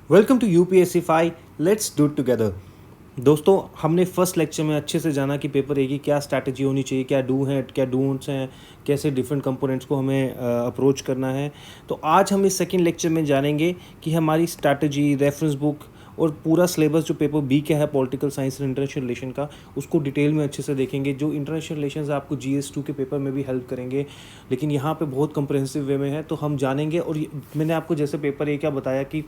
Welcome to UPSC 5 let's do it together. दोस्तों, हमने first lecture में अच्छे से जाना कि पेपर ए की क्या स्ट्रैटेजी होनी चाहिए, क्या डू हैं, क्या डोंट्स हैं, कैसे डिफरेंट कंपोनेंट्स को हमें अप्रोच करना है। तो आज हम इस सेकंड लेक्चर में जानेंगे कि हमारी स्ट्रैटेजी, रेफरेंस बुक और पूरा सिलेबस जो पेपर बी का है पॉलिटिकल साइंस और इंटरनेशनल रिलेशन का, उसको डिटेल में अच्छे से देखेंगे। जो इंटरनेशनल रिलेशंस आपको GS2 के पेपर में भी हेल्प करेंगे, लेकिन यहाँ पे बहुत कंप्रहेंसिव वे में है, तो हम जानेंगे। और मैंने आपको जैसे पेपर ए क्या बताया कि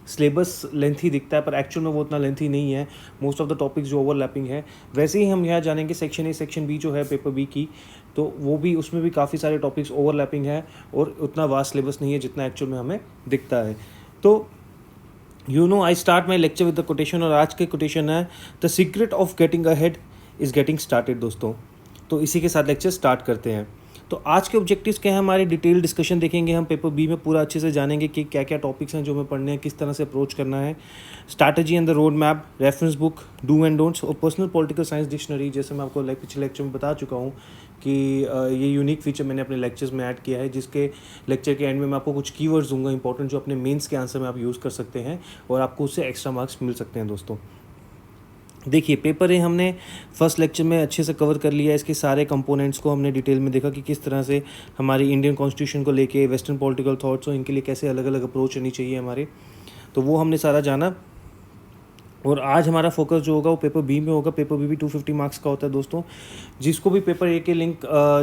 सिलेबस लेंथी दिखता है, पर एक्चुअल में वो उतना लेंथी नहीं है। मोस्ट ऑफ द टॉपिक्स जो ओवरलैपिंग है, वैसे ही हम यहाँ जानेंगे सेक्शन ए सेक्शन बी जो है पेपर बी की, तो वो भी उसमें भी काफ़ी सारे टॉपिक्स ओवरलैपिंग है और उतना वास्ट सिलेबस नहीं है जितना एक्चुअल में हमें दिखता है। तो I start my lecture with the quotation, और आज के कोटेशन है the secret of getting ahead is getting started. दोस्तों, तो इसी के साथ लेक्चर स्टार्ट करते हैं। तो आज के ऑब्जेक्टिव्स क्या है, हमारे डिटेल डिस्कशन देखेंगे हम पेपर बी में, पूरा अच्छे से जानेंगे कि क्या क्या टॉपिक्स हैं जो हमें पढ़ने हैं, किस तरह से अप्रोच करना है, strategy and the road map, reference book, do and don'ts और पर्सनल पॉलिटिकल साइंस डिक्शनरी। जैसे मैं आपको पिछले लेक्चर में बता चुका हूँ कि ये यूनिक फीचर मैंने अपने लेक्चर्स में ऐड किया है, जिसके लेक्चर के एंड में मैं आपको कुछ कीवर्ड्स दूंगा इंपॉर्टेंट, जो अपने मेंस के आंसर में आप यूज़ कर सकते हैं और आपको उससे एक्स्ट्रा मार्क्स मिल सकते हैं। दोस्तों, देखिए, पेपर ए हमने फर्स्ट लेक्चर में अच्छे से कवर कर लिया। इसके सारे कंपोनेंट्स को हमने डिटेल में देखा कि किस तरह से हमारी इंडियन कॉन्स्टिट्यूशन को लेके वेस्टर्न पॉलिटिकल थॉट्स हो, इनके लिए कैसे अलग अलग अप्रोच होनी चाहिए हमारे, तो वो हमने सारा जाना। और आज हमारा फोकस जो होगा वो पेपर बी में होगा। पेपर बी भी 250 मार्क्स का होता है। दोस्तों, जिसको भी पेपर ए के लिंक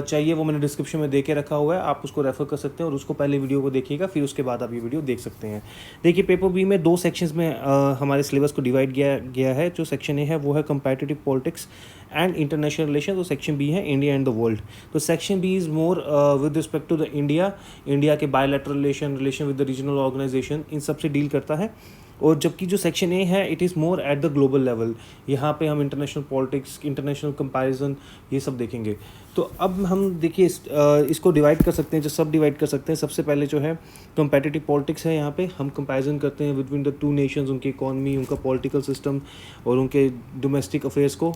चाहिए वो मैंने डिस्क्रिप्शन में दे के रखा हुआ है, आप उसको रेफर कर सकते हैं और उसको पहले वीडियो को देखिएगा, फिर उसके बाद आप ये वीडियो देख सकते हैं। देखिए, पेपर बी में 2 सेक्शंस में हमारे सिलेबस को डिवाइड किया गया है। जो सेक्शन ए है वो है comparative politics and international relation, तो सेक्शन बी है इंडिया एंड द वर्ल्ड। तो section B is more with respect to the India के bilateral relation with the regional organisation, इन सब से डील करता है। और जबकि जो सेक्शन ए है it is more at the global level, यहाँ पे हम इंटरनेशनल पॉलिटिक्स, इंटरनेशनल कंपैरिजन, ये सब देखेंगे। तो अब हम देखिए इसको डिवाइड कर सकते हैं, जो सब डिवाइड कर सकते हैं। सबसे पहले जो है कंपैरेटिव पॉलिटिक्स है, यहाँ पे हम कंपैरिजन करते हैं बिटवीन द 2 नेशंस, उनकी इकॉनमी, उनका पॉलिटिकल सिस्टम और उनके डोमेस्टिक अफेयर्स को।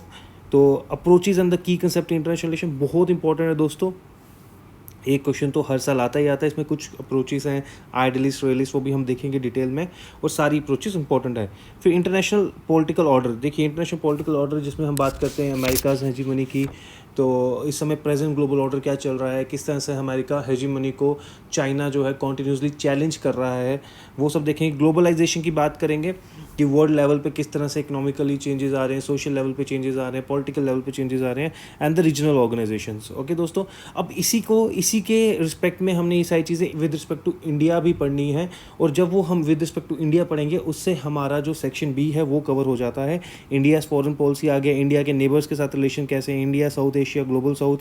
तो approaches and the key concept international relation बहुत इंपॉर्टेंट है। दोस्तों, एक क्वेश्चन तो हर साल आता ही आता है, इसमें कुछ अप्रोचेस हैं, आइडियलिस्ट, रियलिस्ट, वो भी हम देखेंगे डिटेल में, और सारी अप्रोचेस इंपॉर्टेंट है। फिर इंटरनेशनल पॉलिटिकल ऑर्डर, देखिए इंटरनेशनल पॉलिटिकल ऑर्डर जिसमें हम बात करते हैं अमेरिकाज हेजीमनी की। तो इस समय प्रेजेंट ग्लोबल ऑर्डर क्या चल रहा है, किस तरह से अमेरिका हेजीमनी को चाइना जो है कॉन्टीन्यूसली चैलेंज कर रहा है, वो सब देखेंगे। ग्लोबलाइजेशन की बात करेंगे कि वर्ल्ड लेवल पे किस तरह से इकोनॉमिकली चेंजेस आ रहे हैं, सोशल लेवल पे चेंजेस आ रहे हैं, पॉलिटिकल लेवल पे चेंजेस आ रहे हैं, and the regional organisations. Okay दोस्तों, अब इसी के रिस्पेक्ट में हमने ये सारी चीज़ें विद रिस्पेक्ट टू इंडिया भी पढ़नी है। और जब वो हम विद रिस्पेक्ट टू इंडिया पढ़ेंगे, उससे हमारा जो सेक्शन बी है वो कवर हो जाता है। इंडिया फॉरेन पॉलिसी आ गया, इंडिया के नेबर्स के साथ रिलेशन कैसे हैं, India south Asia, global south,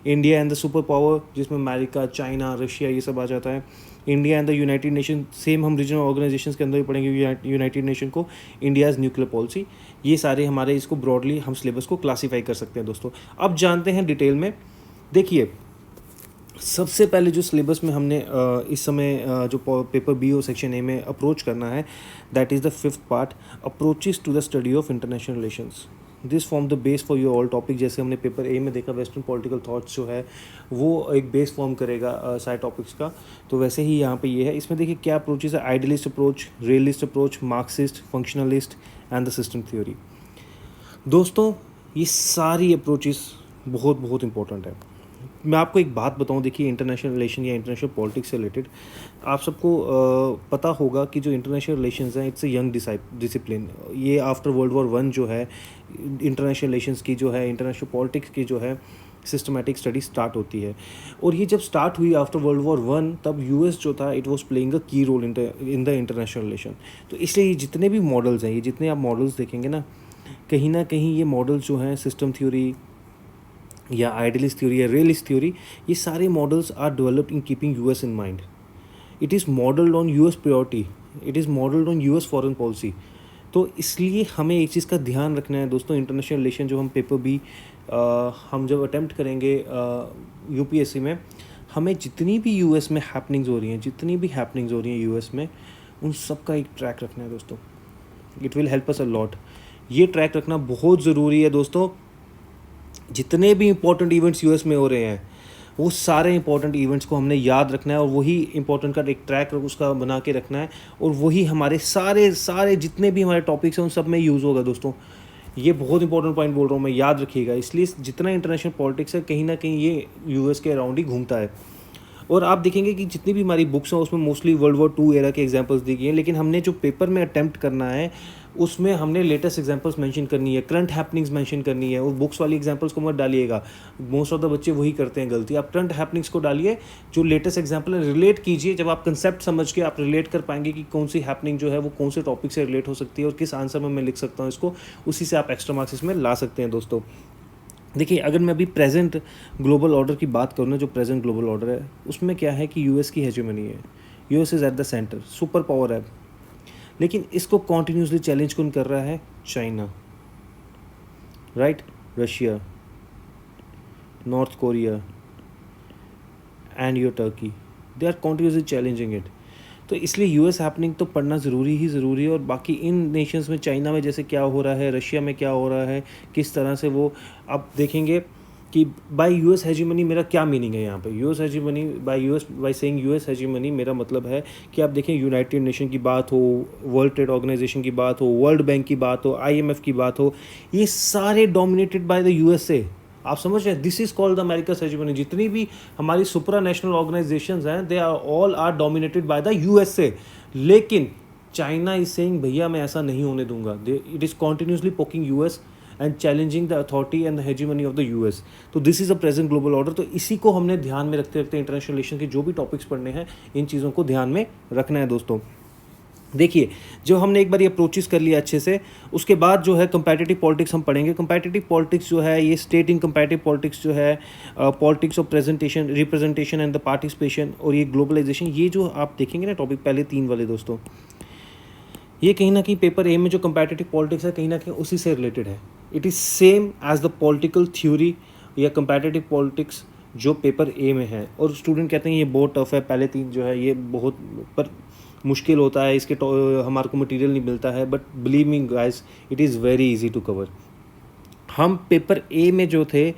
India and the super power जिसमें अमेरिका, चाइना, रशिया, ये सब आ जाता है। India and the United nation, same हम रीजनल ऑर्गेनाइजेशंस के अंदर भी पढ़ेंगे यूनाइटेड नेशन को, इंडियाज़ न्यूक्लियर पॉलिसी, ये सारे हमारे, इसको ब्रॉडली हम सिलेबस को क्लासीफाई कर सकते हैं। दोस्तों, अब जानते हैं डिटेल में। देखिए, सबसे पहले जो सिलेबस में हमने इस समय जो पेपर बी और सेक्शन ए में अप्रोच करना है, that is the 5th part, approaches to the study of international relations. This form the base for your all topic. जैसे हमने पेपर ए में देखा वेस्टर्न पॉलिटिकल थॉट्स जो है वो एक बेस फॉर्म करेगा सारे टॉपिक्स का, तो वैसे ही यहाँ पे ये है। इसमें देखिए क्या अप्रोचेस है, idealist approach, realist approach, Marxist, functionalist and the system theory. दोस्तों, ये सारी अप्रोचेस बहुत बहुत इंपॉर्टेंट है। मैं आपको एक बात बताऊं, देखिए इंटरनेशनल रिलेशन या इंटरनेशनल पॉलिटिक्स से रिलेटेड आप सबको पता होगा कि जो इंटरनेशनल रिलेशंस हैं इट्स अ यंग डिसिप्लिन। ये आफ्टर वर्ल्ड वॉर 1 जो है इंटरनेशनल रिलेशंस की जो है, इंटरनेशनल पॉलिटिक्स की जो है सिस्टमेटिक स्टडी स्टार्ट होती है। और ये जब स्टार्ट हुई आफ्टर वर्ल्ड वॉर 1, तब यूएस जो था it was playing a key role in the international relation. तो इसलिए ये जितने भी मॉडल्स हैं, ये जितने आप मॉडल्स देखेंगे ना कहीं ये मॉडल्स जो हैं, सिस्टम थ्योरी या आइडियलिस्ट थ्योरी या रियलिस्ट थ्योरी, ये सारे models are developed in keeping US in mind. It is modelled on US priority, it is modelled on US foreign policy. तो इसलिए हमें एक चीज़ का ध्यान रखना है दोस्तों, इंटरनेशनल रिलेशन जो हम पेपर बी हम जब अटैम्प्ट करेंगे यूपीएससी में, हमें जितनी भी यूएस में हैपनिंग्स हो रही हैं यूएस में, उन सब का एक ट्रैक रखना है दोस्तों। It will help us a lot. ये ट्रैक रखना बहुत ज़रूरी है दोस्तों। जितने भी इंपॉर्टेंट इवेंट्स यूएस में हो रहे हैं वो सारे इंपॉर्टेंट इवेंट्स को हमने याद रखना है और वही इंपॉर्टेंट का एक ट्रैक उसका बना के रखना है, और वही हमारे सारे सारे जितने भी हमारे टॉपिक्स हैं उन सब में यूज़ होगा दोस्तों। ये बहुत इंपॉर्टेंट पॉइंट बोल रहा हूँ मैं, याद रखिएगा। इसलिए जितना इंटरनेशनल पॉलिटिक्स है कहीं ना कहीं ये यूएस के अराउंड ही घूमता है। और आप देखेंगे कि जितनी भी हमारी बुक्स हैं उसमें मोस्टली वर्ल्ड वॉर 2 एरा के एग्जांपल्स दी गई हैं, लेकिन हमने जो पेपर में अटेम्प्ट करना है उसमें हमने लेटेस्ट एग्जांपल्स मेंशन करनी है, करंट हैपनिंग्स मेंशन करनी है। और बुक्स वाली एग्जांपल्स को मत डालिएगा, मोस्ट ऑफ द बच्चे वही करते हैं गलती। आप करंट हैपनिंग्स को डालिए, जो लेटेस्ट एग्जांपल है रिलेट कीजिए। जब आप कंसेप्ट समझ के आप रिलेट कर पाएंगे कि कौन सी हैपनिंग जो है वो कौन से टॉपिक से रिलेट हो सकती है और किस आंसर में मैं लिख सकता हूँ इसको, उसी से आप एक्स्ट्रा मार्क्स इसमें ला सकते हैं दोस्तों। देखिए, अगर मैं अभी प्रेजेंट ग्लोबल ऑर्डर की बात करूँ ना, जो प्रेजेंट ग्लोबल ऑर्डर है उसमें क्या है कि यूएस की हेजेमनी है, US is at the centre, super power है। लेकिन इसको कॉन्टीन्यूसली चैलेंज कौन कर रहा है? China, right, Russia, North Korea and your Turkey, they are continuously challenging it. तो इसलिए यूएस हैपनिंग तो पढ़ना ज़रूरी है। और बाकी इन नेशंस में, चाइना में जैसे क्या हो रहा है, रशिया में क्या हो रहा है, किस तरह से वो, आप देखेंगे कि बाय यूएस हेजीमनी मेरा क्या मीनिंग है यहाँ पे। US hegemony, by saying US hegemony मेरा मतलब है कि आप देखें यूनाइटेड नेशन की बात हो, वर्ल्ड ट्रेड ऑर्गेनाइजेशन की बात हो, वर्ल्ड बैंक की बात हो, आईएमएफ की बात हो, ये सारे डोमिनेटेड बाय द यूएसए। आप समझ रहे हैं, this is called the America hegemony. जितनी भी हमारी सुपरा नेशनल ऑर्गेनाइजेशंस हैं, they are all are dominated by the USA. लेकिन चाइना इज सेइंग भैया मैं ऐसा नहीं होने दूंगा। It is continuously poking US and challenging the authority and the hegemony of the US. तो this is a present global order. तो इसी को हमने ध्यान में रखते रखते इंटरनेशनल रिलेशन के जो भी टॉपिक्स पढ़ने हैं, इन चीज़ों को ध्यान में रखना है दोस्तों। देखिए, जो हमने एक बार ये अप्रोचेस कर लिया अच्छे से, उसके बाद जो है कंपैटिटिव पॉलिटिक्स हम पढ़ेंगे। कंपैटिटिव पॉलिटिक्स जो है ये स्टेट इन कंपैटिटिव पॉलिटिक्स जो है, politics of presentation, representation and the participation, और ये ग्लोबलाइजेशन, ये जो आप देखेंगे ना टॉपिक पहले 3 वाले दोस्तों, ये कहीं ना कहीं पेपर ए में जो कंपैटिटिव पॉलिटिक्स है कहीं ना कहीं उसी से रिलेटेड है। It is same as the political theory या कंपैटिटिव पॉलिटिक्स जो पेपर ए में है। और स्टूडेंट कहते हैं ये बहुत टफ है, पहले 3 जो है ये बहुत पर मुश्किल होता है, इसके हमारे को मटेरियल नहीं मिलता है। But believe me guys, it is very easy to cover. हम पेपर ए में जो थे,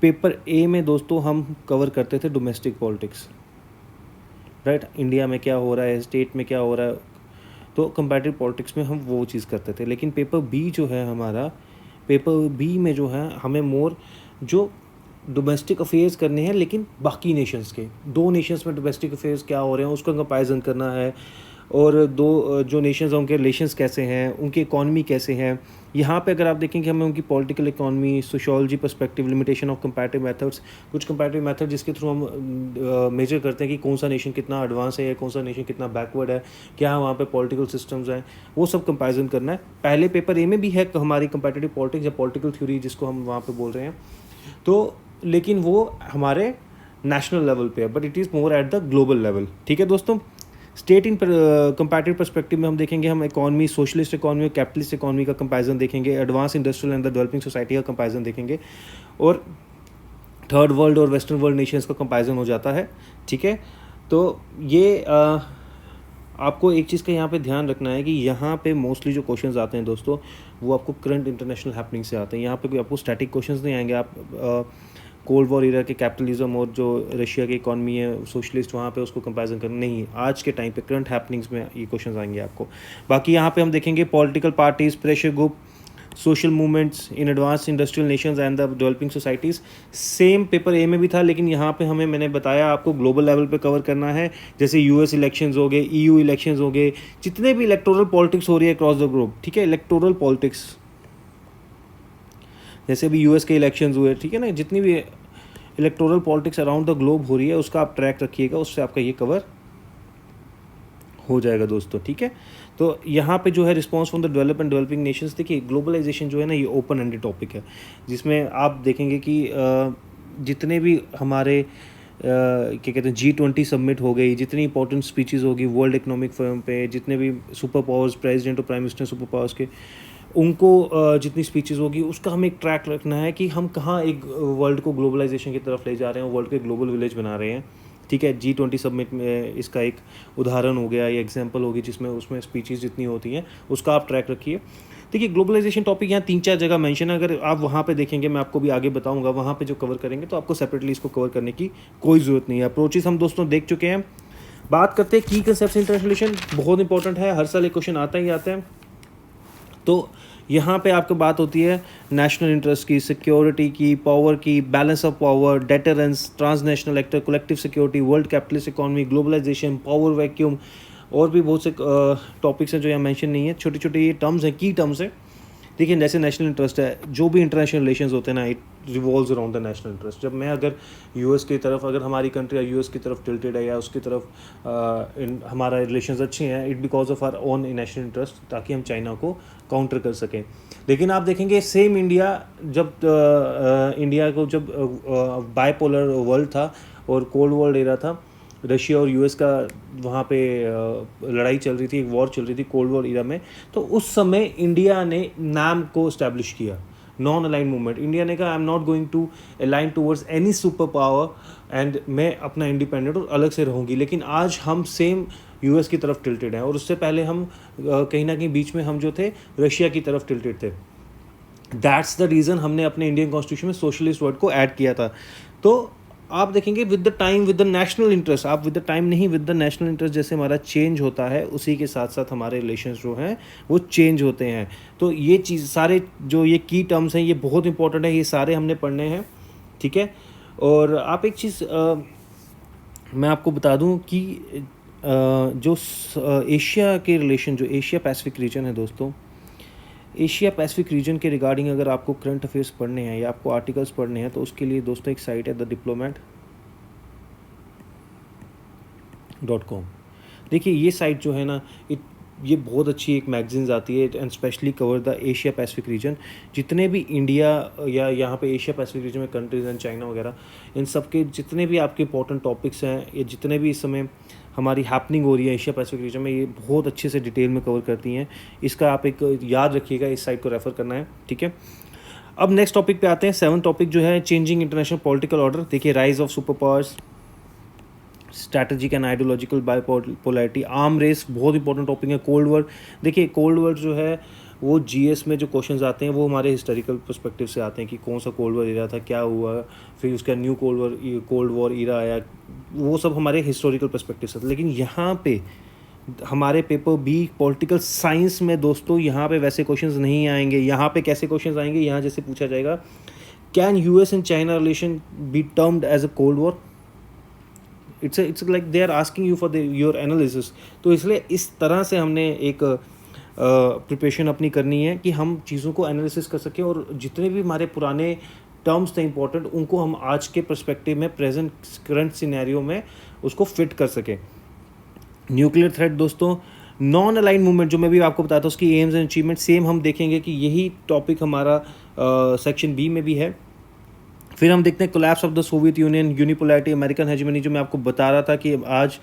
पेपर ए में दोस्तों हम कवर करते थे डोमेस्टिक पॉलिटिक्स, राइट, इंडिया में क्या हो रहा है, स्टेट में क्या हो रहा है, तो कंपैरेटिव पॉलिटिक्स में हम वो चीज़ करते थे। लेकिन पेपर बी जो है हमारा, पेपर बी में जो है हमें मोर जो डोमेस्टिक अफेयर्स करने हैं, लेकिन बाकी नेशंस के, 2 नेशंस में डोमेस्टिक अफेयर्स क्या हो रहे हैं उसका कंपैरिजन करना है। और 2 जो नेशंस हैं उनके रिलेशंस कैसे हैं, उनकी इकॉनमी कैसे हैं। यहाँ पे अगर आप देखेंगे हमें उनकी political economy, sociology perspective, limitation of comparative methods, कुछ कंपैरेटिव मेथड जिसके थ्रू हम मेजर करते हैं कि कौन सा नेशन कितना एडवांस है या कौन सा नेशन कितना बैकवर्ड है, क्या वहाँ पे पॉलिटिकल सिस्टम्स हैं, वो सब कंपैरिजन करना है। पहले पेपर ए में भी है हमारी कंपैरेटिव पॉलिटिक्स या पॉलिटिकल थ्योरी जिसको हम वहाँ पे बोल रहे हैं, तो लेकिन वो हमारे नेशनल लेवल पे है, but it is more at the global level. ठीक है दोस्तों। स्टेट इन कंपैरेटिव पर्सपेक्टिव में हम देखेंगे, हम इकॉनमी, सोशलिस्ट इकॉनमी और कैपिटलिस्ट इकॉनमी का कंपैरिजन देखेंगे, advance industrial and the developing society का कंपैरिजन देखेंगे, और थर्ड वर्ल्ड और वेस्टर्न वर्ल्ड नेशंस का कंपैरिजन हो जाता है। ठीक है, तो ये आपको एक चीज़ का यहाँ पे ध्यान रखना है कि यहाँ पे मोस्टली जो क्वेश्चंस आते हैं दोस्तों वो आपको करंट इंटरनेशनल हैपनिंग से आते हैं। यहाँ पे कोई आपको स्टैटिक क्वेश्चंस नहीं आएंगे। आप कोल्ड वॉर एरा के कैपिटलिज्म और जो रशिया की इकॉनमी है सोशलिस्ट, वहाँ पे उसको कंपैरिजन करना नहीं, आज के टाइम पे करंट हैपनिंग्स में ये क्वेश्चंस आएंगे आपको। बाकी यहाँ पे हम देखेंगे political parties, pressure group, social movements in advance industrial Nations and the developing societies. Same paper A में भी था, लेकिन यहाँ पे हमें, मैंने बताया आपको, ग्लोबल लेवल पे कवर करना है। जैसे यूएस इलेक्शंस हो गए, ईयू इलेक्शंस हो गए, जितने भी इलेक्टोरल पॉलिटिक्स हो रही है अक्रॉस द ग्लोब। ठीक है, इलेक्टोरल पॉलिटिक्स, जैसे अभी यूएस के इलेक्शंस हुए, ठीक है ना, जितनी भी electoral politics around the globe हो रही है उसका आप ट्रैक रखिएगा, उससे आपका ये कवर हो जाएगा दोस्तों। ठीक है, तो यहाँ पे जो है response from the develop and developing Nations, देखिए ग्लोबलाइजेशन जो है ना ये ओपन एंडेड टॉपिक है, जिसमें आप देखेंगे कि जितने भी हमारे क्या कहते हैं G20 सबमिट हो गई, जितनी इंपॉर्टेंट स्पीचेस होगी वर्ल्ड इकोनॉमिक फोरम पे, जितने भी सुपर पावर्स, प्रेसिडेंट और प्राइम मिनिस्टर सुपर पावर्स के, उनको जितनी स्पीचेस होगी उसका हमें एक ट्रैक रखना है कि हम कहाँ एक वर्ल्ड को ग्लोबलाइजेशन की तरफ ले जा रहे हैं, वर्ल्ड के ग्लोबल विलेज बना रहे हैं। ठीक है। G20 समिट में इसका एक उदाहरण हो गया या एग्जाम्पल होगी, जिसमें उसमें स्पीचेस जितनी होती हैं उसका आप ट्रैक रखिए। देखिए ग्लोबलाइजेशन टॉपिक यहाँ 3-4 जगह मेंशन है, अगर आप वहाँ पे देखेंगे, मैं आपको भी आगे बताऊंगा, वहाँ पे जो कवर करेंगे तो आपको सेपरेटली इसको कवर करने की कोई ज़रूरत नहीं है। अप्रोचेस हम दोस्तों देख चुके हैं। बात करते हैं की कंसेप्ट इंटरनेशनल रिलेशन, बहुत इंपॉर्टेंट है, हर साल एक क्वेश्चन आता ही आता है। तो यहाँ पे आपको बात होती है नेशनल इंटरेस्ट की, सिक्योरिटी की, पावर की, balance of power, deterrence, transnational actor, collective security, world capitalist economy, globalisation, power vacuum, और भी बहुत से टॉपिक्स हैं जो यहाँ मेंशन नहीं है। छोटी छोटी ये टर्म्स हैं, की टर्म्स हैं। देखिए जैसे नेशनल इंटरेस्ट है, जो भी इंटरनेशनल रिलेशंस होते हैं ना, it revolves around the national interest. जब मैं अगर यूएस की तरफ, अगर हमारी कंट्री यूएस की तरफ टिल्टेड है या उसकी तरफ हमारा रिलेशंस अच्छे हैं, it because of our own national interest, ताकि हम चाइना को काउंटर कर सकें। लेकिन आप देखेंगे सेम इंडिया जब इंडिया को जब बाइपोलर वर्ल्ड था और कोल्ड वॉर एरा था, रशिया और यूएस का वहाँ पे लड़ाई चल रही थी, एक वॉर चल रही थी कोल्ड वॉर इरा में, तो उस समय इंडिया ने नाम को इस्टेब्लिश किया, नॉन अलाइन मूवमेंट। इंडिया ने कहा I am not going to align towards any super power and मैं अपना इंडिपेंडेंट और अलग से रहूँगी। लेकिन आज हम सेम यूएस की तरफ टिल्टेड हैं, और उससे पहले हम कहीं ना कहीं बीच में हम जो थे रशिया की तरफ टिल्टेड थे। दैट्स द रीज़न हमने अपने इंडियन कॉन्स्टिट्यूशन में सोशलिस्ट वर्ड को ऐड किया था। तो आप देखेंगे with the time, with the national interest, आप विद द टाइम नहीं, विद द नेशनल इंटरेस्ट जैसे हमारा चेंज होता है, उसी के साथ साथ हमारे रिलेशंस जो हैं वो चेंज होते हैं। तो ये चीज़ सारे जो ये की टर्म्स हैं ये बहुत इंपॉर्टेंट है, ये सारे हमने पढ़ने हैं, ठीक है। और आप एक चीज़ मैं आपको बता दूं कि जो एशिया के रिलेशन, जो एशिया पैसिफिक रीजन है दोस्तों, एशिया पैसिफिक रीजन के रिगार्डिंग अगर आपको करंट अफेयर्स पढ़ने हैं या आपको आर्टिकल्स पढ़ने हैं, तो उसके लिए दोस्तों एक साइट है thediplomat.com। देखिए ये साइट जो है ना, ये बहुत अच्छी एक मैगजीन्स आती है and specially cover the Asia Pacific region. जितने भी इंडिया या यहाँ पे एशिया पैसिफिक रीजन में कंट्रीज़ हैं, चाइना वगैरह, इन सब के जितने भी आपके इंपॉर्टेंट टॉपिक्स हैं, ये जितने भी इस समय हमारी हैपनिंग हो रही है एशिया पैसिफिक रीजन में, ये बहुत अच्छे से डिटेल में कवर करती हैं। इसका आप एक याद रखिएगा, इस साइट को रेफ़र करना है, ठीक है। अब नेक्स्ट टॉपिक पे आते हैं। 7th टॉपिक जो है चेंजिंग इंटरनेशनल पॉलिटिकल ऑर्डर। देखिए rise of super powers, strategic and ideological bipolarity, arm race, बहुत इंपॉर्टेंट टॉपिक है। कोल्ड वॉर, देखिए कोल्ड वॉर जो है वो जीएस में जो क्वेश्चंस आते हैं वो हमारे हिस्टोरिकल पर्सपेक्टिव से आते हैं कि कौन सा कोल्ड वॉर एरा था, क्या हुआ, फिर उसका न्यू कोल्ड वॉर एरा आया, वो सब हमारे हिस्टोरिकल पर्सपेक्टिव से। लेकिन यहाँ पे हमारे पेपर बी पॉलिटिकल साइंस में दोस्तों यहाँ पे वैसे क्वेश्चंस नहीं आएंगे। यहाँ पे कैसे क्वेश्चंस आएंगे, यहाँ जैसे पूछा जाएगा can US and China relation be termed as a cold war, it's like they are asking you for your analysis. तो इसलिए इस तरह से हमने एक प्रिपरेशन अपनी करनी है कि हम चीज़ों को एनालिसिस कर सकें, और जितने भी हमारे पुराने टर्म्स थे इंपॉर्टेंट, उनको हम आज के पर्सपेक्टिव में, प्रेजेंट करंट सिनेरियो में उसको फिट कर सकें। न्यूक्लियर थ्रेट दोस्तों, नॉन अलाइन मूवमेंट जो मैं भी आपको बताता हूँ, उसकी एम्स एंड अचीवमेंट सेम हम देखेंगे कि यही टॉपिक हमारा सेक्शन बी में भी है। फिर हम देखते हैं collapse of the Soviet Union, unipolarity, American hegemony, जो मैं आपको बता रहा था कि आज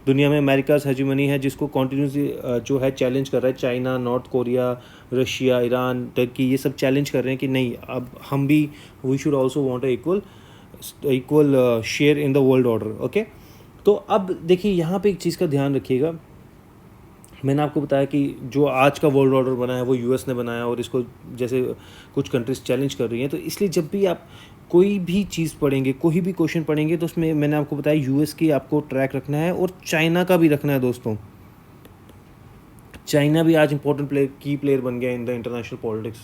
दुनिया में अमेरिकाज हेजेमनी है, जिसको कॉन्टीन्यूसली जो है चैलेंज कर रहा है China, north Korea, Russia, Iran, Turkey, ये सब चैलेंज कर रहे हैं कि नहीं, अब हम भी we should also want equal share in the world order. Okay, तो अब देखिए यहाँ पे एक चीज़ का ध्यान रखिएगा, मैंने आपको बताया कि जो आज का वर्ल्ड ऑर्डर बना है वो यूएस ने बनाया, और इसको जैसे कुछ कंट्रीज चैलेंज कर रही हैं। तो इसलिए जब भी आप कोई भी चीज़ पढ़ेंगे, कोई भी क्वेश्चन पढ़ेंगे, तो उसमें मैंने आपको बताया यूएस की आपको ट्रैक रखना है और चाइना का भी रखना है दोस्तों। चाइना भी आज इंपॉर्टेंट की प्लेयर बन गया इन द इंटरनेशनल पॉलिटिक्स,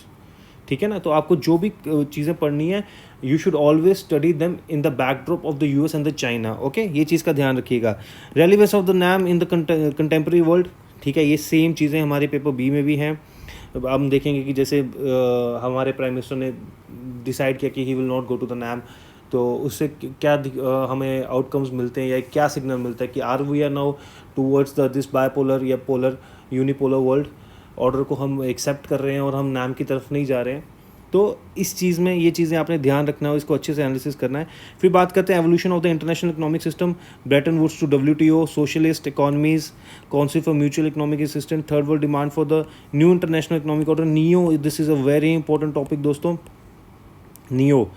ठीक है ना। तो आपको जो भी चीज़ें पढ़नी है, you should always study them in the backdrop of the US and the China. Okay, ये चीज़ का ध्यान रखिएगा। रेलिवेंस ऑफ द नाम इन द कंटेम्प्रेरी वर्ल्ड, ठीक है, ये सेम चीज़ें हमारे पेपर बी में भी हैं। अब हम देखेंगे कि जैसे हमारे प्राइम मिनिस्टर ने डिसाइड किया कि he will not go to the NAM, तो उससे क्या हमें आउटकम्स मिलते हैं या क्या सिग्नल मिलता है कि we are now towards this bipolar या पोलर यूनिपोलर वर्ल्ड ऑर्डर को हम एक्सेप्ट कर रहे हैं और हम नाम की तरफ नहीं जा रहे हैं। तो इस चीज़ में ये चीज़ें आपने ध्यान रखना है, इसको अच्छे से एनालिसिस करना है। फिर बात करते हैं evolution of the international economic system, Bretton Woods to WTO, socialist economies, council for mutual economic assistance, third world demand for the new international economic order, neo. This is a very important topic दोस्तों, neo,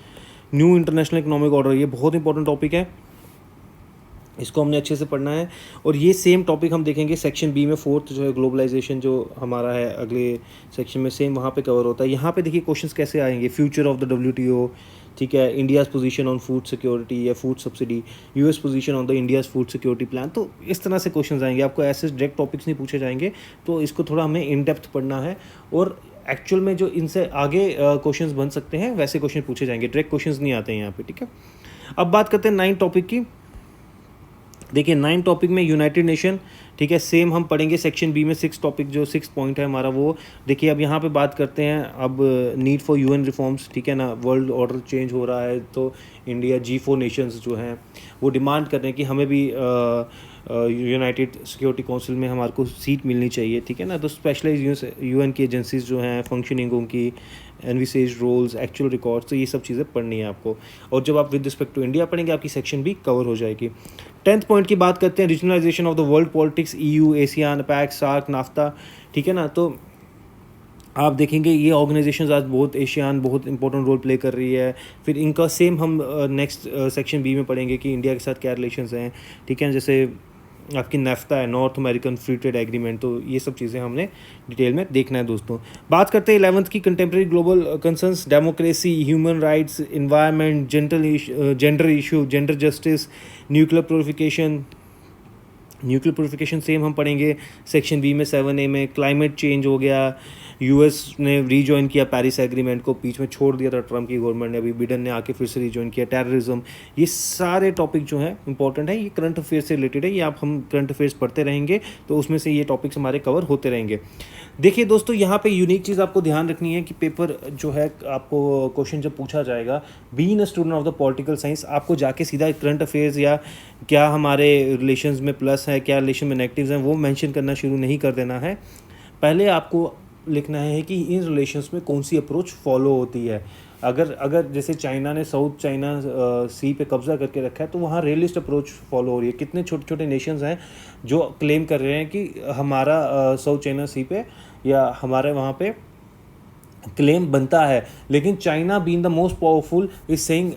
new international economic order, ये बहुत important topic है। इसको हमने अच्छे से पढ़ना है। और ये सेम टॉपिक हम देखेंगे सेक्शन बी में, फोर्थ जो है ग्लोबलाइजेशन जो हमारा है अगले सेक्शन में, सेम वहाँ पे कवर होता है। यहाँ पे देखिए क्वेश्चंस कैसे आएंगे, फ्यूचर ऑफ द WTO, ठीक है, India's position on food security या food subsidy, US position on the India's food security plan. तो इस तरह से क्वेश्चंस आएंगे आपको, ऐसे डायरेक्ट टॉपिक्स नहीं पूछे जाएंगे, तो इसको थोड़ा हमें इन डेप्थ पढ़ना है। और एक्चुअल में जो इनसे आगे क्वेश्चंस बन सकते हैं वैसे क्वेश्चन पूछे जाएंगे, डायरेक्ट क्वेश्चंस नहीं आते हैं यहाँ पे, ठीक है। अब बात करते हैं 9 टॉपिक की। देखिए 9 टॉपिक में यूनाइटेड नेशन, ठीक है, सेम हम पढ़ेंगे सेक्शन बी में 6 टॉपिक, जो 6 पॉइंट है हमारा वो। देखिए अब यहाँ पे बात करते हैं अब नीड फॉर UN रिफॉर्म्स, ठीक है ना, वर्ल्ड ऑर्डर चेंज हो रहा है, तो इंडिया G4 नेशंस जो हैं वो डिमांड कर रहे हैं कि हमें भी यूनाइटेड सिक्योरिटी काउंसिल में हमारे को सीट मिलनी चाहिए, ठीक है ना। तो स्पेशलाइज UN की एजेंसीज जो हैं, फंक्शनिंग उनकी, एनविसेज रोल्स, एक्चुअल रिकॉर्ड्स, तो ये सब चीज़ें पढ़नी है आपको। और जब आप विद रिस्पेक्ट टू इंडिया पढ़ेंगे आपकी सेक्शन भी कवर हो जाएगी। 10th पॉइंट की बात करते हैं, regionalisation of the world politics, EU, ASEAN, APEC, SAARC, NAFTA, ठीक है ना। तो आप देखेंगे ये ऑर्गेनाइजेशंस आज बहुत एशियान बहुत इंपॉर्टेंट रोल प्ले कर रही है। फिर इनका सेम हम नेक्स्ट सेक्शन बी में पढ़ेंगे कि इंडिया के साथ क्या रिलेशंस हैं, ठीक है, जैसे आपकी नेफ्टा है, north American free trade agreement, तो ये सब चीज़ें हमने डिटेल में देखना है दोस्तों। बात करते हैं 11th की, contemporary global concerns, democracy, human rights, environment, gender issue, gender justice, nuclear purification same हम पढ़ेंगे सेक्शन बी में 7A में। क्लाइमेट चेंज हो गया, US ने रीजॉइन किया पेरिस एग्रीमेंट को, बीच में छोड़ दिया था ट्रम्प की गवर्नमेंट ने, अभी बिडेन ने आके फिर से रीजॉइन किया। टेररिज्म, ये सारे टॉपिक जो हैं इंपॉर्टेंट है, ये करंट अफेयर से रिलेटेड है, ये आप हम करंट अफेयर्स पढ़ते रहेंगे तो उसमें से ये टॉपिक्स हमारे कवर होते रहेंगे। देखिए दोस्तों यहाँ पे यूनिक चीज़ आपको ध्यान रखनी है कि पेपर जो है आपको क्वेश्चन जब पूछा जाएगा, being a student of the political science, आपको जाके सीधा करंट अफेयर्स या क्या हमारे रिलेशंस में प्लस है, क्या रिलेशन में नेगेटिव्स हैं, वो मेंशन करना शुरू नहीं कर देना है। पहले आपको लिखना है कि इन रिलेशंस में कौन सी अप्रोच फॉलो होती है। अगर जैसे चाइना ने साउथ चाइना सी पे कब्जा करके रखा है, तो वहाँ रियलिस्ट अप्रोच फॉलो हो रही है। कितने छोटे छोटे नेशंस हैं जो क्लेम कर रहे हैं कि हमारा साउथ चाइना सी पे या हमारे वहाँ पे क्लेम बनता है, लेकिन China being the most powerful is saying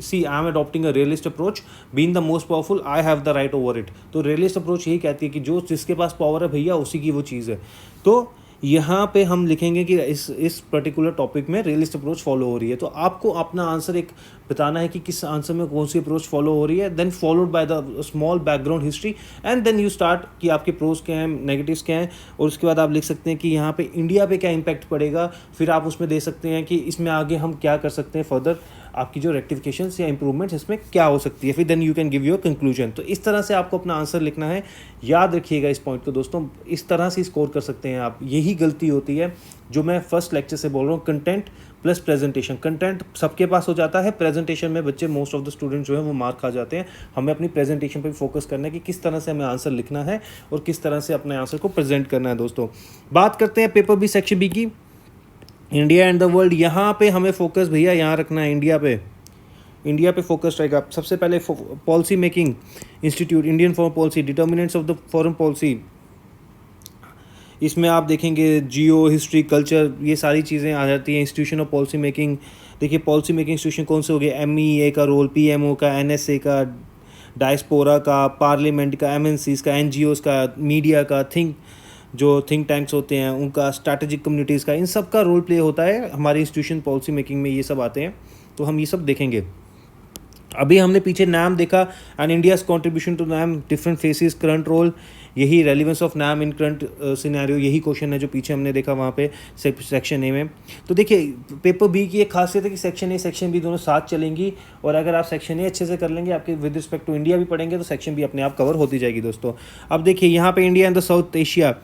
see I am adopting a realist approach, being the most powerful I have the right over it. तो रियलिस्ट अप्रोच यही कहती है कि जो जिसके पास पावर है भैया उसी की वो चीज़ है। तो यहाँ पे हम लिखेंगे कि इस पर्टिकुलर टॉपिक में रियलिस्ट अप्रोच फॉलो हो रही है। तो आपको अपना आंसर एक बताना है कि किस आंसर में कौन सी अप्रोच फॉलो हो रही है, then followed by the small background history, and then you start कि आपके प्रोज क्या हैं, नेगेटिव्स क्या हैं, और उसके बाद आप लिख सकते हैं कि यहाँ पे इंडिया पे क्या इम्पैक्ट पड़ेगा। फिर आप उसमें दे सकते हैं कि इसमें आगे हम क्या कर सकते हैं, फर्दर आपकी जो रेक्टिफिकेशंस या इंप्रूवमेंट्स इसमें क्या हो सकती है, फिर then you can give your conclusion. तो इस तरह से आपको अपना आंसर लिखना है। याद रखिएगा इस पॉइंट को दोस्तों, इस तरह से स्कोर कर सकते हैं आप। यही गलती होती है जो मैं फर्स्ट लेक्चर से बोल रहा हूँ, कंटेंट प्लस प्रेजेंटेशन। कंटेंट सबके पास हो जाता है, प्रेजेंटेशन में बच्चे मोस्ट ऑफ द स्टूडेंट जो है वो मार्क खा जाते हैं। हमें अपनी प्रेजेंटेशन पे फोकस करना है कि किस तरह से हमें आंसर लिखना है और किस तरह से अपने आंसर को प्रेजेंट करना है दोस्तों। बात करते हैं पेपर बी सेक्शन बी की, इंडिया एंड द वर्ल्ड। यहाँ पे हमें फोकस भैया यहाँ रखना है, इंडिया पे फोकस रहेगा। सबसे पहले policy making institute, Indian foreign policy, determinants of the foreign policy, इसमें आप देखेंगे जियो, हिस्ट्री, कल्चर, ये सारी चीज़ें आ जाती हैं। इंस्टीट्यूशन ऑफ पॉलिसी मेकिंग, देखिए पॉलिसी मेकिंग इंस्टीट्यूशन कौन से हो गए, MEA का रोल, PMO का, NSA का, डायस्पोरा का, पार्लियामेंट का, MNCs का, NGOs का, मीडिया का, थिंक टैंक्स होते हैं उनका, स्ट्रैटेजिक कम्युनिटीज़ का, इन सब का रोल प्ले होता है हमारी इंस्टीट्यूशन पॉलिसी मेकिंग में, ये सब आते हैं। तो हम ये सब देखेंगे। अभी हमने पीछे नाम देखा, एंड इंडियाज़ कॉन्ट्रीब्यूशन टू नाम, डिफरेंट फेसेस, करंट रोल, यही रेलिवेंस ऑफ नाम इन करंट सिनेरियो, यही क्वेश्चन है जो पीछे हमने देखा वहाँ पे सेक्शन ए में। तो देखिए पेपर बी की एक खासियत है कि सेक्शन ए सेक्शन बी दोनों साथ चलेंगी, और अगर आप सेक्शन ए अच्छे से कर लेंगे, आपके विद रिस्पेक्ट टू इंडिया भी पढ़ेंगे, तो सेक्शन बी अपने आप कवर होती जाएगी दोस्तों। अब देखिए यहाँ पे India and the south Asia,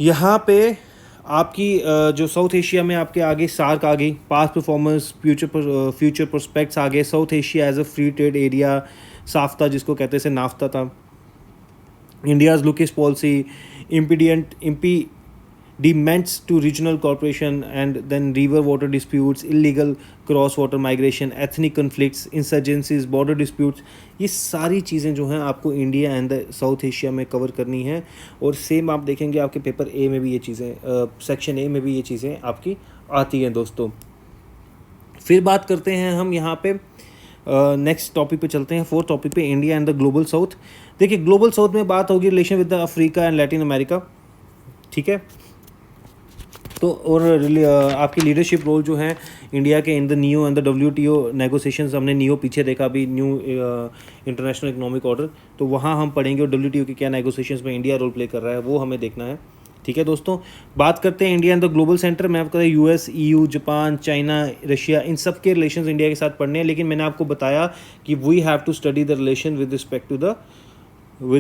यहाँ पे आपकी जो साउथ एशिया में आपके आगे सार्क आ गई, पास्ट परफॉर्मेंस, फ्यूचर प्रोस्पेक्ट्स आ गए, South Asia as a free trade area, SAFTA जिसको कहते थे, नाफ्ता था, India's look east policy, impediments to regional cooperation, and then river water disputes, illegal cross water migration, ethnic conflicts, insurgencies, border disputes, ये सारी चीज़ें जो हैं आपको India and the south Asia में कवर करनी है। और सेम आप देखेंगे आपके पेपर ए में भी ये चीज़ें, सेक्शन ए में भी ये चीज़ें आपकी आती हैं दोस्तों। फिर बात करते हैं हम यहाँ पे नेक्स्ट टॉपिक पे चलते हैं, फोर्थ टॉपिक पे, India and the global south. देखिए ग्लोबल साउथ में बात होगी relation with the Africa and Latin America, ठीक है। तो और आपकी लीडरशिप रोल जो है इंडिया के in the new and the WTO negotiations, हमने न्यू पीछे देखा अभी, न्यू इंटरनेशनल इकोनॉमिक ऑर्डर, तो वहाँ हम पढ़ेंगे और WTO के क्या नेगोशिएशंस में इंडिया रोल प्ले कर रहा है वो हमें देखना है, ठीक है दोस्तों। बात करते हैं India and the global centre में, आपको US, EU, Japan, China, Russia, इन सब के रिलेशंस इंडिया के साथ पढ़ने हैं, लेकिन मैंने आपको बताया कि we have to study the relation with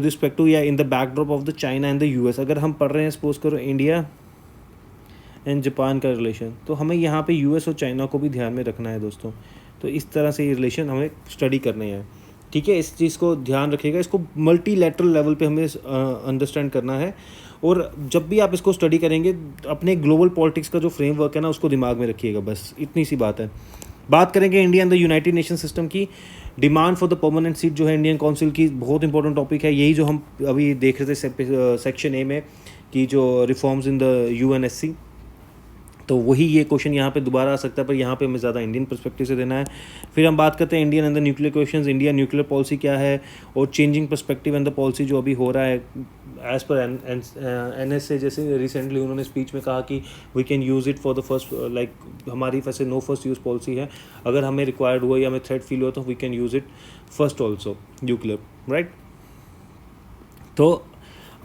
respect to या in the backdrop of the China and the US। अगर हम पढ़ रहे हैं सपोज करो इंडिया एंड जापान का रिलेशन, तो हमें यहाँ पे US और चाइना को भी ध्यान में रखना है दोस्तों। तो इस तरह से ये रिलेशन हमें स्टडी करने हैं, ठीक है। इस चीज़ को ध्यान रखिएगा, इसको मल्टीलैटरल लेवल पे हमें अंडरस्टैंड करना है। और जब भी आप इसको स्टडी करेंगे, अपने ग्लोबल पॉलिटिक्स का जो फ्रेमवर्क है ना, उसको दिमाग में रखिएगा, बस इतनी सी बात है। बात करेंगे India and the United Nation system की। Demand for the permanent seat जो है इंडियन काउंसिल की, बहुत इंपॉर्टेंट टॉपिक है। यही जो हम अभी देख रहे थे सेक्शन ए में कि जो रिफॉर्म्स इन द UNSC, तो वही ये क्वेश्चन यहाँ पे दोबारा आ सकता है, पर यहाँ पे हमें ज़्यादा इंडियन पर्सपेक्टिव से देना है। फिर हम बात करते हैं Indian and the nuclear questions, India nuclear policy क्या है, और changing perspective and the policy जो अभी हो रहा है एज़ पर NSA। जैसे रिसेंटली उन्होंने स्पीच में कहा कि we can use it for the first, like हमारी वैसे नो फर्स्ट यूज़ पॉलिसी है, अगर हमें रिक्वायर्ड हुआ या हमें थ्रेट फील हुआ तो we can use it first also nuclear, right. तो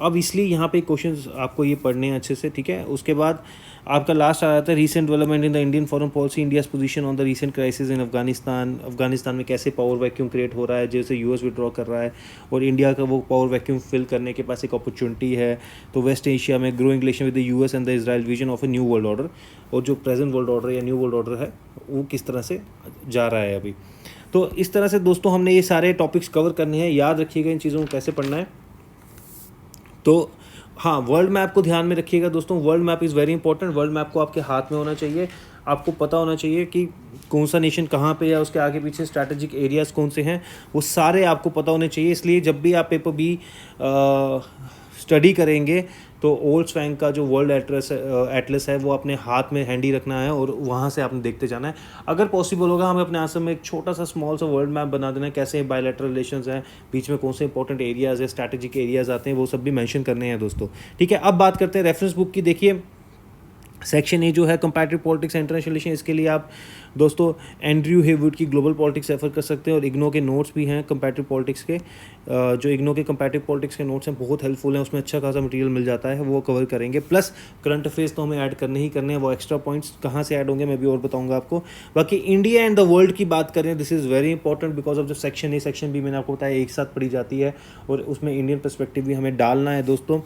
अब इसलिए यहाँ पे क्वेश्चंस आपको ये पढ़ने हैं अच्छे से, ठीक है। उसके बाद आपका लास्ट आ जाता है recent development in the Indian foreign policy, India's position on the recent crisis in Afghanistan में कैसे पावर वैक्यूम क्रिएट हो रहा है, जैसे US विड्रॉ कर रहा है और इंडिया का वो पावर वैक्यूम फिल करने के पास एक अपॉर्चुनिटी है। तो वेस्ट एशिया में growing relation with the US and the Israel vision of a new world order, और जो प्रेजेंट वर्ल्ड ऑर्डर या न्यू वर्ल्ड ऑर्डर है वो किस तरह से जा रहा है अभी। तो इस तरह से दोस्तों हमने ये सारे टॉपिक्स कवर करने हैं, याद रखिएगा इन चीज़ों को कैसे पढ़ना है। तो हाँ, वर्ल्ड मैप को ध्यान में रखिएगा दोस्तों, world map is very important. World map को आपके हाथ में होना चाहिए, आपको पता होना चाहिए कि कौन सा नेशन कहाँ पे है, उसके आगे पीछे स्ट्रैटेजिक एरियाज़ कौन से हैं, वो सारे आपको पता होने चाहिए। इसलिए जब भी आप पेपर बी स्टडी करेंगे तो ओल्ड स्वैंग का जो वर्ल्ड एटलस है वो अपने हाथ में हैंडी रखना है और वहाँ से आपने देखते जाना है। अगर पॉसिबल होगा हमें अपने आंसर में एक छोटा सा स्मॉल सा वर्ल्ड मैप बना देना है, कैसे बायलैटरल रिलेशंस हैं, बीच में कौन से इंपॉर्टेंट एरियाज़ है, स्ट्रैटेजिक एरियाज़ आते हैं, वो सब भी मेंशन करने हैं दोस्तों, ठीक है। अब बात करते हैं रेफरेंस बुक की। देखिए सेक्शन ए जो है comparative politics and international relation, इसके लिए आप दोस्तों एंड्रयू हेवुड की ग्लोबल पॉलिटिक्स रेफर कर सकते हैं, और इग्नो के नोट्स भी हैं कंपैरेटिव पॉलिटिक्स के। जो इग्नो के कंपैरेटिव पॉलिटिक्स के नोट्स हैं बहुत हेल्पफुल हैं, उसमें अच्छा खासा मटेरियल मिल जाता है, वो कवर करेंगे। प्लस करंट अफेयर्स तो हमें ऐड करने ही करने हैं, वो एक्स्ट्रा पॉइंट्स कहाँ से ऐड होंगे मैं भी और बताऊंगा आपको। बाकी इंडिया एंड द वर्ल्ड की बात करें, this is very important because of जो सेक्शन ए सेक्शन बी मैंने आपको बताया एक साथ पढ़ी जाती है, और उसमें इंडियन पर्सपेक्टिव भी हमें डालना है दोस्तों।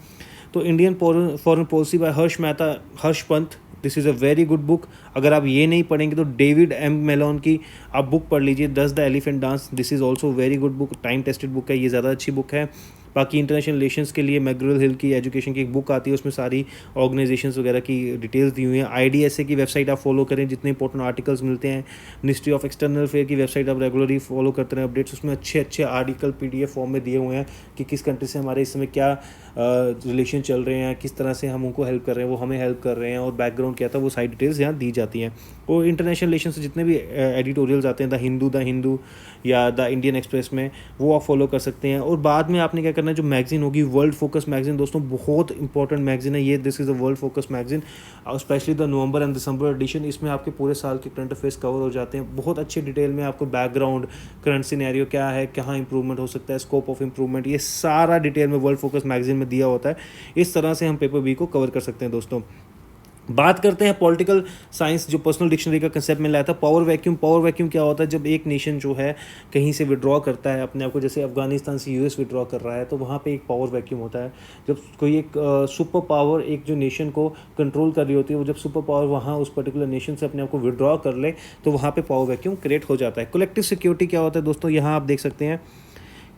तो Indian foreign policy bye Harsh Pant, this is a very good book. अगर आप ये नहीं पढ़ेंगे तो डेविड M. मेलोन की आप बुक पढ़ लीजिए, the elephant dance, this is also very good book, time tested book है, ये ज़्यादा अच्छी बुक है। बाकी इंटरनेशनल रिलेशंस के लिए मैकग्रिल हिल की एजुकेशन की एक बुक आती है, उसमें सारी ऑर्गेनाइजेशंस वगैरह की डिटेल्स दी हुई हैं। IDSA की वेबसाइट आप फॉलो करें, जितने इंपॉर्टेंट आर्टिकल्स मिलते हैं। मिनिस्ट्री ऑफ एक्सटर्नल अफेयर की वेबसाइट आप रेगुलरली फॉलो करते रहें अपडेट्स, उसमें अच्छे अच्छे आर्टिकल PDF फॉर्म में दिए हुए हैं कि किस कंट्री से हमारे इस समय क्या रिलेशन चल रहे हैं, किस तरह से हम उनको हेल्प कर रहे हैं, वो हमें हेल्प कर रहे हैं, और बैकग्राउंड क्या था, वो सारी डिटेल्स यहाँ दी जाती हैं। और इंटरनेशनल रिलेशन से जितने भी एडिटोरियल्स आते हैं, द हिंदू या द इंडियन एक्सप्रेस में, वो आप फॉलो कर सकते हैं। और बाद में आपने क्या करना है, जो मैगजीन होगी वर्ल्ड फोकस मैगजीन दोस्तों, बहुत इंपॉर्टेंट मैगजीन है ये, this is the world focus magazine, especially the November and December edition. इसमें आपके पूरे साल के करंट अफेयर्स कवर हो जाते हैं, बहुत अच्छे डिटेल में आपको बैकग्राउंड, करंट सिनेरियो क्या है, कहाँ इंप्रूवमेंट हो सकता है, स्कोप ऑफ इंप्रूवमेंट, ये सारा डिटेल में वर्ल्ड फोकस मैगजीन में दिया होता है। इस तरह से हम पेपर बी को कवर कर सकते हैं दोस्तों। बात करते हैं पॉलिटिकल साइंस, जो पर्सनल डिक्शनरी का कंसेप्ट में लाया था, पावर वैक्यूम क्या होता है, जब एक नेशन जो है कहीं से विड्रॉ करता है अपने आप को, जैसे अफगानिस्तान से US विड्रॉ कर रहा है, तो वहाँ पे एक पावर वैक्यूम होता है। जब कोई एक सुपर पावर एक जो नेशन को कंट्रोल कर रही होती है, वो जब सुपर पावर वहाँ उस पर्टिकुलर नेशन से अपने आप को विड्रॉ कर ले, तो वहाँ पे पावर वैक्यूम क्रिएट हो जाता है। कलेक्टिव सिक्योरिटी क्या होता है दोस्तों, यहाँ आप देख सकते हैं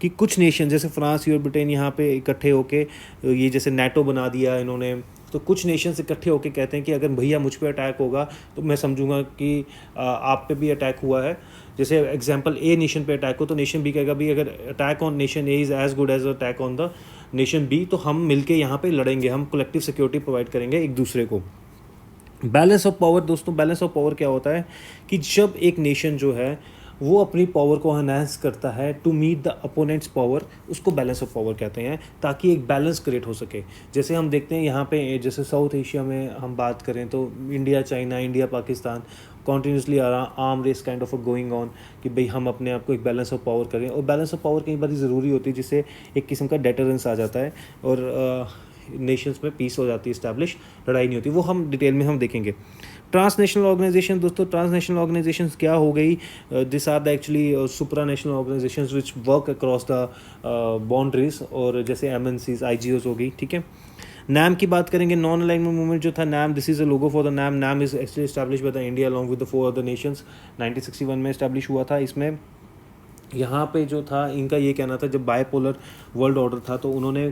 कि कुछ नेशन जैसे फ्रांस और ब्रिटेन यहाँ पे इकट्ठे होके, ये जैसे NATO बना दिया इन्होंने, तो कुछ नेशंस इकट्ठे होके कहते हैं कि अगर भैया मुझ पे अटैक होगा तो मैं समझूंगा कि आप पे भी अटैक हुआ है। जैसे एग्जांपल A नेशन पे अटैक हो तो नेशन B कहेगा भी अगर attack on nation A is as good as attack on the nation B, तो हम मिलके यहाँ पे लड़ेंगे, हम कलेक्टिव सिक्योरिटी प्रोवाइड करेंगे एक दूसरे को। बैलेंस ऑफ पावर दोस्तों, बैलेंस ऑफ पावर क्या होता है कि जब एक नेशन जो है वो अपनी पावर को एनहांस करता है to meet the opponent's power, उसको बैलेंस ऑफ पावर कहते हैं, ताकि एक बैलेंस क्रिएट हो सके। जैसे हम देखते हैं यहाँ पे, जैसे साउथ एशिया में हम बात करें तो India China, India Pakistan continuously arm race kind of going on, कि भाई हम अपने आप को एक बैलेंस ऑफ पावर करें। और बैलेंस ऑफ पावर कई बार ज़रूरी होती है, जिससे एक किस्म का डेटरेंस आ जाता है और नेशंस में पीस हो जाती है इस्टेब्लिश, लड़ाई नहीं होती। वो हम डिटेल में हम देखेंगे। ट्रांसनेशनल ऑर्गेनाइजेशन, दोस्तों ट्रांसनेशनल ऑर्गेनाइजेशंस क्या हो गई? This are the actually supra national organisations which work across the boundaries, और जैसे MNCs, IGOs हो गई, ठीक है। नाम की बात करेंगे, नॉन अलाइनमेंट मूवमेंट जो था, नाम, this is a logo for the नाम। नाम is actually establish by the India along with the 4 other Nations, 1961 में एस्टैब्लिश हुआ था। इसमें यहाँ पे जो था इनका ये कहना था, जब बायपोलर वर्ल्ड ऑर्डर था तो उन्होंने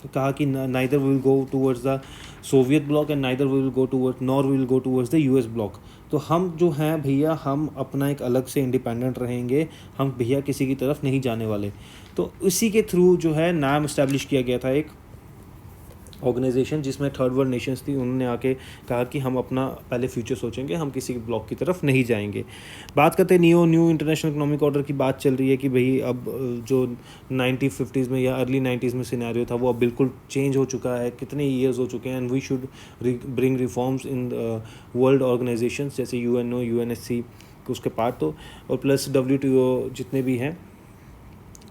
कहा कि neither will go towards the Soviet block and neither will go toward nor will go towards the US block. तो हम जो हैं भैया, हम अपना एक अलग से इंडिपेंडेंट रहेंगे, हम भैया किसी की तरफ नहीं जाने वाले। तो इसी के थ्रू जो है नाम इस्टेब्लिश किया गया था एक ऑर्गेनाइजेशन, जिसमें थर्ड वर्ल्ड नेशंस थी। उन्होंने आके कहा कि हम अपना पहले फ्यूचर सोचेंगे, हम किसी ब्लॉक की तरफ नहीं जाएंगे। बात करते हैं न्यू इंटरनेशनल इकोनॉमिक ऑर्डर की। बात चल रही है कि भाई अब जो 1950s में या अर्ली 90s में सिनेरियो था, वो अब बिल्कुल चेंज हो चुका है, कितने ईयर्स हो चुके हैं, and we should bring reforms in world organisation जैसे UNO, UNSC उसके पार्ट, तो और प्लस WTO जितने भी हैं,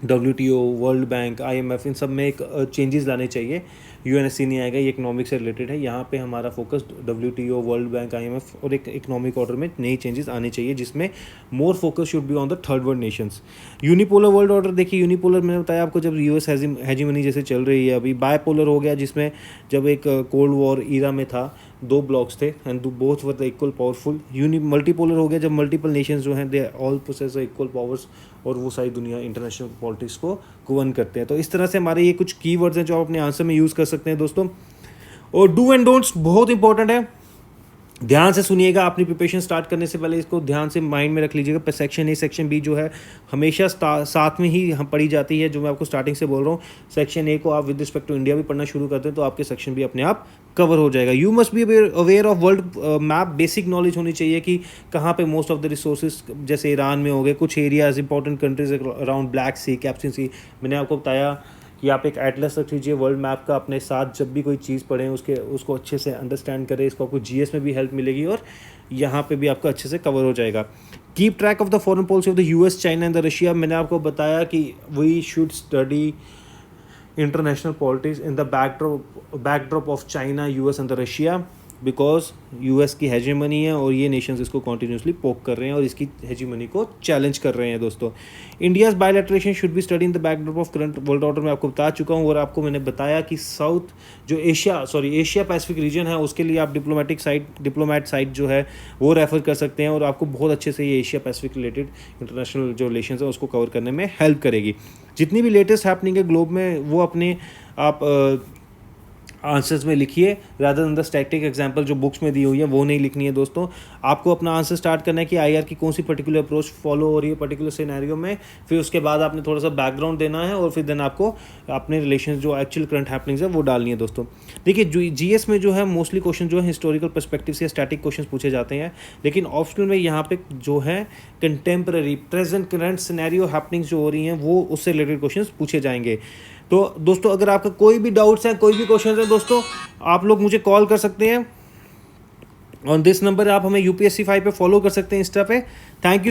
WTO, वर्ल्ड बैंक, IMF, इन सब में एक चेंजेस लाने चाहिए। UNSC नहीं आएगा, ये इकोनॉमिक से रिलेटेड है। यहाँ पे हमारा focus WTO, world bank, IMF और एक इकोनॉमिक ऑर्डर में नई चेंजेस आने चाहिए, जिसमें more focus should be on the third world Nations. Unipolar world order देखिए, यूनिपोलर मैंने बताया आपको, जब US हेजीमनी जैसे चल रही है, अभी बायपोलर हो गया, जिसमें जब एक कोल्ड वॉर ईरा में था, 2 ब्लॉक्स थे and both were the equal powerful. Multipolar हो गया जब मल्टीपल नेशंस जो हैं they all possess equal powers, और वो सारी दुनिया इंटरनेशनल पॉलिटिक्स को गवर्न करते हैं। तो इस तरह से हमारे ये कुछ कीवर्ड्स हैं जो आप अपने आंसर में यूज़ कर सकते हैं दोस्तों। और डू एंड डोंट्स बहुत इंपॉर्टेंट है, ध्यान से सुनिएगा। अपनी प्रिपरेशन स्टार्ट करने से पहले इसको ध्यान से माइंड में रख लीजिएगा। सेक्शन A, सेक्शन B जो है हमेशा साथ में ही हम पढ़ी जाती है, जो मैं आपको स्टार्टिंग से बोल रहा हूँ। सेक्शन A को आप विद रिस्पेक्ट टू इंडिया भी पढ़ना शुरू करते हैं तो आपके सेक्शन B अपने आप कवर हो जाएगा। You must be aware of world map, basic knowledge होनी चाहिए कि कहाँ पे मोस्ट ऑफ द रिसोर्सेज, जैसे ईरान में हो गए कुछ areas, important countries around Black Sea, Caspian Sea. मैंने आपको बताया कि आप एक एटलस रख लीजिए वर्ल्ड मैप का अपने साथ, जब भी कोई चीज़ पढ़ें उसको अच्छे से अंडरस्टैंड करें। इसको आपको GS में भी हेल्प मिलेगी और यहाँ पे भी आपका अच्छे से कवर हो जाएगा। Keep track of the foreign policy of the US, China and the Russia. मैंने आपको बताया कि we should study international politics in the backdrop of China, US and the Russia, because US की हेजीमनी है और ये नेशंस इसको continuously पोक कर रहे हैं और इसकी हेजीमनी को चैलेंज कर रहे हैं दोस्तों। India's bilateral relations should be study in the backdrop of current world order, मैं आपको बता चुका हूँ। और आपको मैंने बताया कि एशिया पैसिफिक रीजन है, उसके लिए आप डिप्लोमेट साइट जो है वो रेफर कर सकते हैं और आपको बहुत अच्छे से ये एशिया पैसिफिक रिलेटेड इंटरनेशनल जो रिलेशन है उसको कवर करने में हेल्प करेगी। जितनी भी लेटेस्ट हैपनिंग है ग्लोब में वो अपने आप आंसर्स में लिखिए, rather than the static example जो बुक्स में दी हुई है वो नहीं लिखनी है दोस्तों। आपको अपना आंसर स्टार्ट करना है कि IR की कौन सी पर्टिकुलर अप्रोच फॉलो हो रही है पर्टिकुलर सिनेरियो में, फिर उसके बाद आपने थोड़ा सा बैकग्राउंड देना है और फिर देन आपको अपने रिलेशन जो एक्चुअल करंट हैपनिंग्स है वो डालनी है दोस्तों। देखिए GS में जो है मोस्टली क्वेश्चन जो है हिस्टोरिकल पर्सपेक्टिव से स्टैटिक क्वेश्चन पूछे जाते हैं, लेकिन ऑप्शनल में यहाँ पे जो है contemporary present current scenario happenings जो हो रही हैं वो उससे रिलेटेड क्वेश्चन पूछे जाएंगे। तो दोस्तों अगर आपका कोई भी डाउट्स है, कोई भी क्वेश्चन है दोस्तों, आप लोग मुझे कॉल कर सकते हैं ऑन दिस नंबर। आप हमें UPSC 5 पे फॉलो कर सकते हैं इंस्टा पे। Thank you.